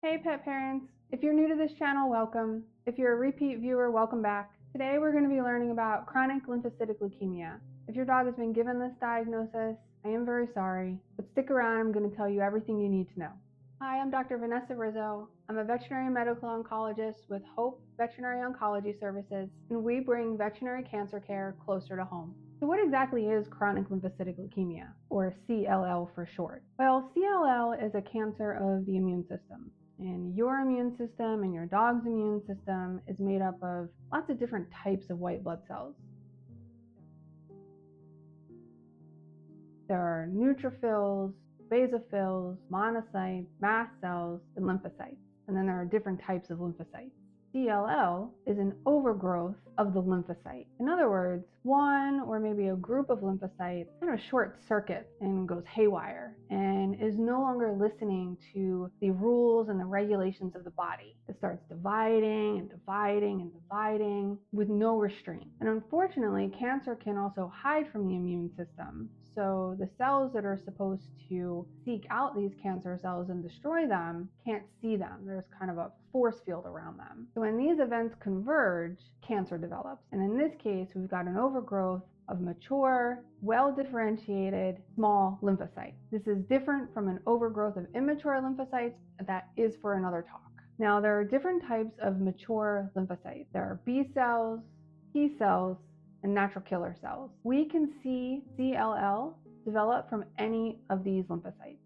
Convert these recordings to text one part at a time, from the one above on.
Hey pet parents! If you're new to this channel, welcome. If you're a repeat viewer, welcome back. Today we're going to be learning about chronic lymphocytic leukemia. If your dog has been given this diagnosis, I am very sorry, but stick around, I'm going to tell you everything you need to know. Hi, I'm Dr. Vanessa Rizzo. I'm a veterinary medical oncologist with Hope Veterinary Oncology Services, and we bring veterinary cancer care closer to home. So what exactly is chronic lymphocytic leukemia, or CLL for short? Well, CLL is a cancer of the immune system. And your immune system and your dog's immune system is made up of lots of different types of white blood cells. There are neutrophils, basophils, monocytes, mast cells, and lymphocytes. And then there are different types of lymphocytes. CLL is an overgrowth of the lymphocyte. In other words, one or maybe a group of lymphocytes kind of short circuits and goes haywire and is no longer listening to the rules and the regulations of the body. It starts dividing and dividing and dividing with no restraint. And unfortunately, cancer can also hide from the immune system. So the cells that are supposed to seek out these cancer cells and destroy them can't see them. There's kind of a force field around them. So when these events converge, cancer develops. And in this case, we've got an overgrowth of mature, well-differentiated, small lymphocytes. This is different from an overgrowth of immature lymphocytes. That is for another talk. Now, there are different types of mature lymphocytes. There are B cells, T cells, and natural killer cells. We can see CLL develop from any of these lymphocytes.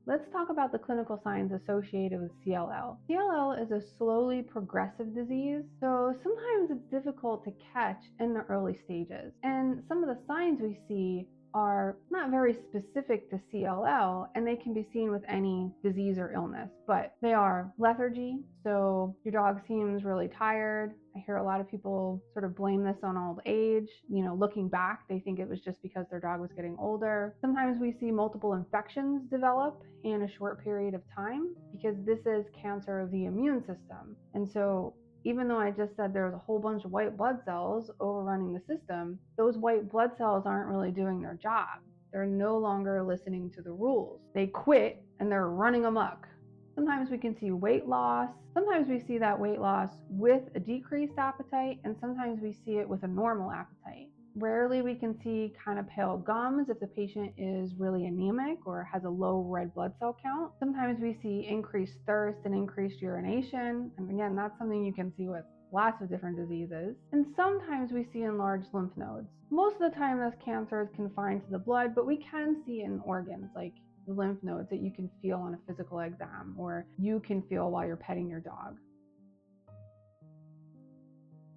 Let's talk about the clinical signs associated with CLL. CLL is a slowly progressive disease, so sometimes it's difficult to catch in the early stages. And some of the signs we see are not very specific to CLL, and they can be seen with any disease or illness, but they are lethargy. So your dog seems really tired. I hear a lot of people sort of blame this on old age. Looking back, they think it was just because their dog was getting older. Sometimes we see multiple infections develop in a short period of time because this is cancer of the immune system. And so even though I just said there's a whole bunch of white blood cells overrunning the system, those white blood cells aren't really doing their job. They're no longer listening to the rules. They quit and they're running amok. Sometimes we can see weight loss. Sometimes we see that weight loss with a decreased appetite, and sometimes we see it with a normal appetite. Rarely we can see kind of pale gums if the patient is really anemic or has a low red blood cell count. Sometimes we see increased thirst and increased urination. And again, that's something you can see with lots of different diseases. And sometimes we see enlarged lymph nodes. Most of the time this cancer is confined to the blood, but we can see it in organs like the lymph nodes that you can feel on a physical exam or you can feel while you're petting your dog.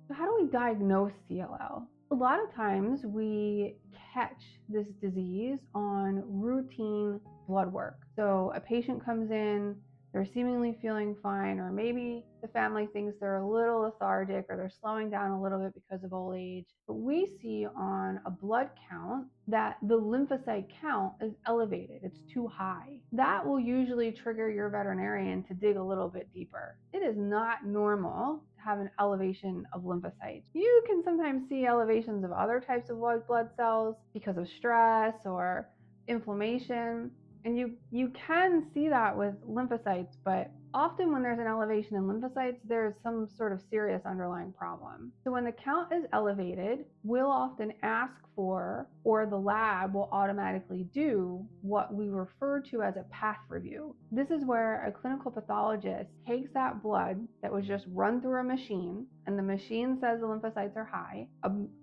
So how do we diagnose CLL? A lot of times we catch this disease on routine blood work. So a patient comes in, they're seemingly feeling fine, or maybe the family thinks they're a little lethargic or they're slowing down a little bit because of old age. But we see on a blood count that the lymphocyte count is elevated. It's too high. That will usually trigger your veterinarian to dig a little bit deeper. It is not normal to have an elevation of lymphocytes. You can sometimes see elevations of other types of white blood cells because of stress or inflammation. And you can see that with lymphocytes, but often when there's an elevation in lymphocytes, there's some sort of serious underlying problem. So when the count is elevated, we'll often ask for, or the lab will automatically do, what we refer to as a path review. This is where a clinical pathologist takes that blood that was just run through a machine, and the machine says the lymphocytes are high.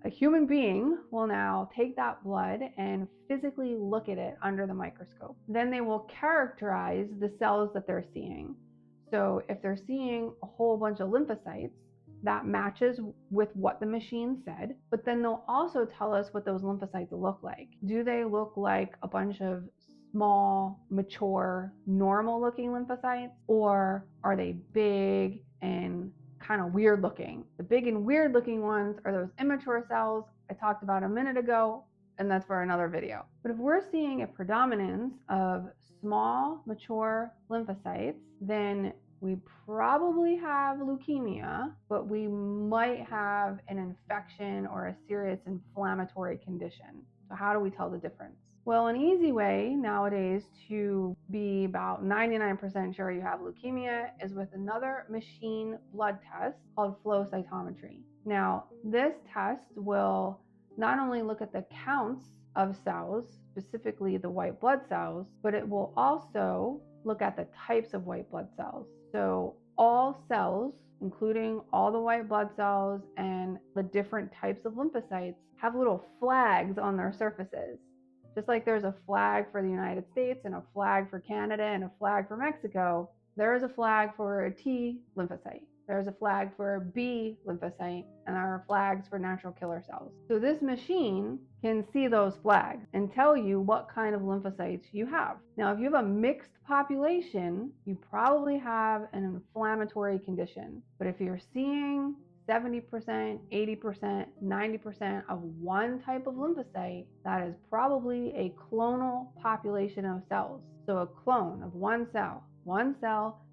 A human being will now take that blood and physically look at it under the microscope. Then they will characterize the cells that they're seeing. So if they're seeing a whole bunch of lymphocytes, that matches with what the machine said, but then they'll also tell us what those lymphocytes look like. Do they look like a bunch of small, mature, normal looking lymphocytes, or are they big and kind of weird looking? The big and weird looking ones are those immature cells I talked about a minute ago, and that's for another video. But if we're seeing a predominance of small, mature lymphocytes, then we probably have leukemia, but we might have an infection or a serious inflammatory condition. So how do we tell the difference? Well, an easy way nowadays to be about 99% sure you have leukemia is with another machine blood test called flow cytometry. Now, this test will not only look at the counts of cells, specifically the white blood cells, but it will also look at the types of white blood cells. So all cells, including all the white blood cells and the different types of lymphocytes, have little flags on their surfaces. Just like there's a flag for the United States and a flag for Canada and a flag for Mexico, there is a flag for a T lymphocyte. There's a flag for a B lymphocyte, and there are flags for natural killer cells. So this machine can see those flags and tell you what kind of lymphocytes you have. Now, if you have a mixed population, you probably have an inflammatory condition. But if you're seeing 70%, 80%, 90% of one type of lymphocyte, that is probably a clonal population of cells. So a clone of one cell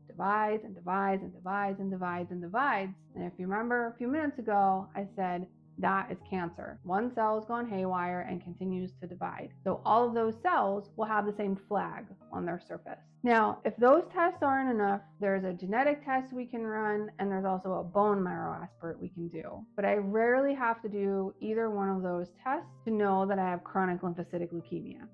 divides and divides and divides and divides and divides. And if you remember a few minutes ago, I said that is cancer. One cell has gone haywire and continues to divide. So all of those cells will have the same flag on their surface. Now, if those tests aren't enough, there's a genetic test we can run, and there's also a bone marrow aspirate we can do. But I rarely have to do either one of those tests to know that I have chronic lymphocytic leukemia.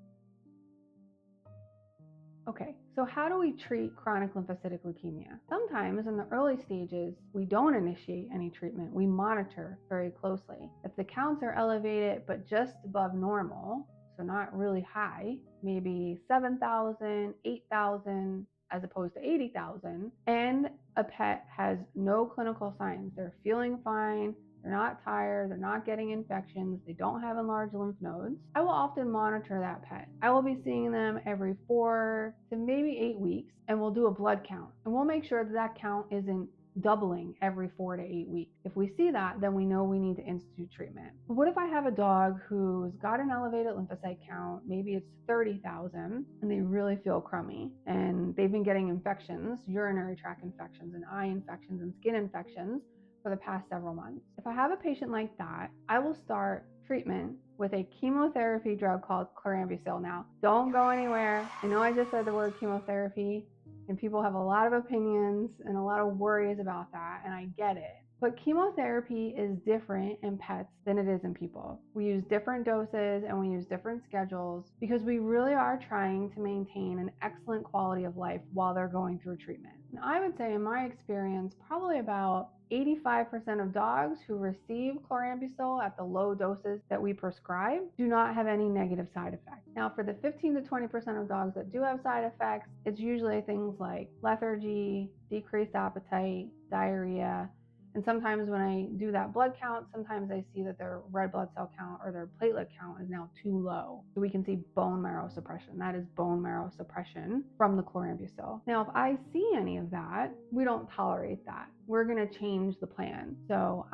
Okay, so how do we treat chronic lymphocytic leukemia? Sometimes in the early stages, we don't initiate any treatment. We monitor very closely. If the counts are elevated but just above normal, so not really high, maybe 7,000, 8,000, as opposed to 80,000, and a pet has no clinical signs. They're feeling fine, they're not tired, they're not getting infections, they don't have enlarged lymph nodes, I will often monitor that pet. I will be seeing them every 4 to maybe 8 weeks, and we'll do a blood count. And we'll make sure that that count isn't doubling every 4 to 8 weeks. If we see that, then we know we need to institute treatment. But what if I have a dog who's got an elevated lymphocyte count, maybe it's 30,000, and they really feel crummy, and they've been getting infections, urinary tract infections, and eye infections, and skin infections for the past several months? If I have a patient like that, I will start treatment with a chemotherapy drug called chlorambucil. Now, don't go anywhere. I know I just said the word chemotherapy, and people have a lot of opinions and a lot of worries about that, and I get it. But chemotherapy is different in pets than it is in people. We use different doses and we use different schedules because we really are trying to maintain an excellent quality of life while they're going through treatment. And I would say in my experience, probably about 85% of dogs who receive chlorambucil at the low doses that we prescribe do not have any negative side effects. Now, for the 15 to 20% of dogs that do have side effects, it's usually things like lethargy, decreased appetite, diarrhea. And sometimes when I do that blood count, sometimes I see that their red blood cell count or their platelet count is now too low. So we can see bone marrow suppression. That is bone marrow suppression from the chlorambucil. Now, if I see any of that, we don't tolerate that. We're going to change the plan. So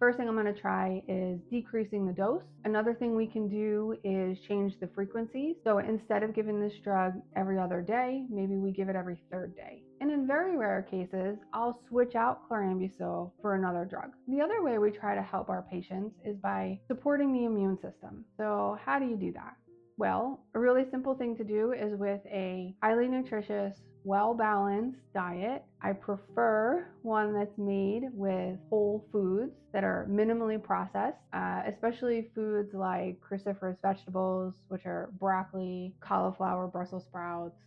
first thing I'm going to try is decreasing the dose. Another thing we can do is change the frequency. So instead of giving this drug every other day, maybe we give it every third day. And in very rare cases, I'll switch out chlorambucil for another drug. The other way we try to help our patients is by supporting the immune system. So how do you do that? Well, a really simple thing to do is with a highly nutritious, well-balanced diet. I prefer one that's made with whole foods that are minimally processed, especially foods like cruciferous vegetables, which are broccoli, cauliflower, Brussels sprouts,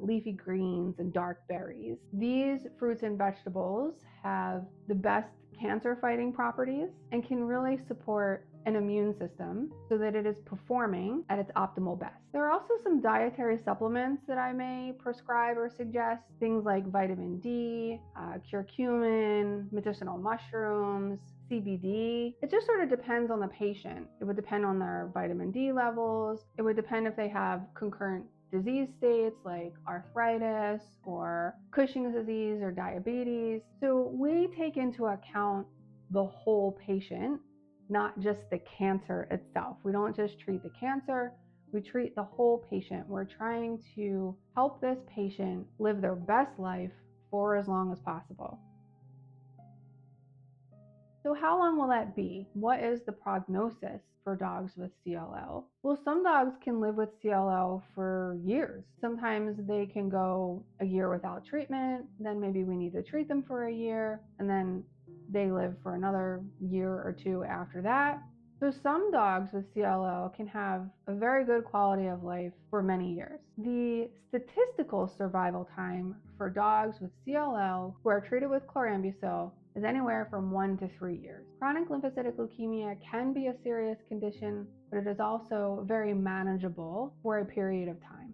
leafy greens, and dark berries. These fruits and vegetables have the best cancer-fighting properties and can really support an immune system so that it is performing at its optimal best. There are also some dietary supplements that I may prescribe or suggest, things like vitamin D, curcumin, medicinal mushrooms, CBD. It just sort of depends on the patient. It would depend on their vitamin D levels. It would depend if they have concurrent disease states like arthritis or Cushing's disease or diabetes. So we take into account the whole patient, not just the cancer itself. We don't just treat the cancer, we treat the whole patient. We're trying to help this patient live their best life for as long as possible. So how long will that be? What is the prognosis for dogs with CLL? Well, some dogs can live with CLL for years. Sometimes they can go a year without treatment, then maybe we need to treat them for a year, and then they live for another year or two after that. So some dogs with CLL can have a very good quality of life for many years. The statistical survival time for dogs with CLL who are treated with chlorambucil is anywhere from 1 to 3 years. Chronic lymphocytic leukemia can be a serious condition, but it is also very manageable for a period of time.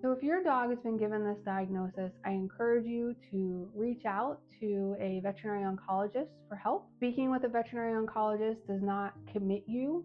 So if your dog has been given this diagnosis, I encourage you to reach out to a veterinary oncologist for help. Speaking with a veterinary oncologist does not commit you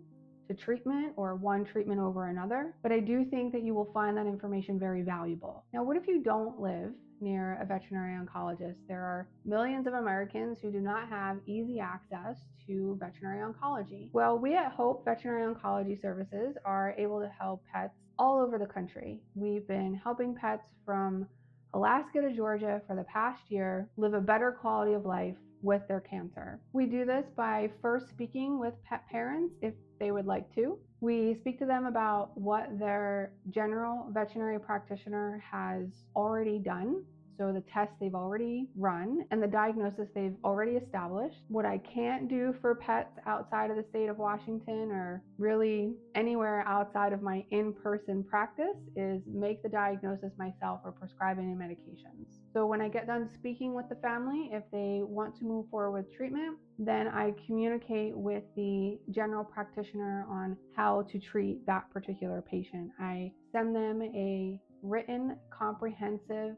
to treatment or one treatment over another, but I do think that you will find that information very valuable. Now, what if you don't live near a veterinary oncologist? There are millions of Americans who do not have easy access to veterinary oncology. Well, we at Hope Veterinary Oncology Services are able to help pets all over the country. We've been helping pets from Alaska to Georgia for the past year live a better quality of life with their cancer. We do this by first speaking with pet parents if they would like to. We speak to them about what their general veterinary practitioner has already done, so the tests they've already run and the diagnosis they've already established. What I can't do for pets outside of the state of Washington or really anywhere outside of my in-person practice is make the diagnosis myself or prescribe any medications. So when I get done speaking with the family, if they want to move forward with treatment, then I communicate with the general practitioner on how to treat that particular patient. I send them a written, comprehensive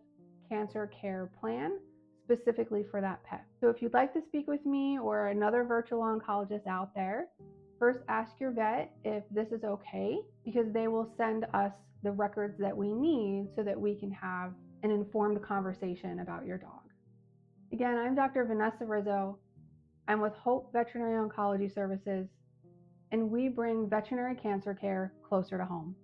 cancer care plan specifically for that pet. So if you'd like to speak with me or another virtual oncologist out there, first ask your vet if this is okay, because they will send us the records that we need so that we can have an informed conversation about your dog. Again, I'm Dr. Vanessa Rizzo. I'm with Hope Veterinary Oncology Services, and we bring veterinary cancer care closer to home.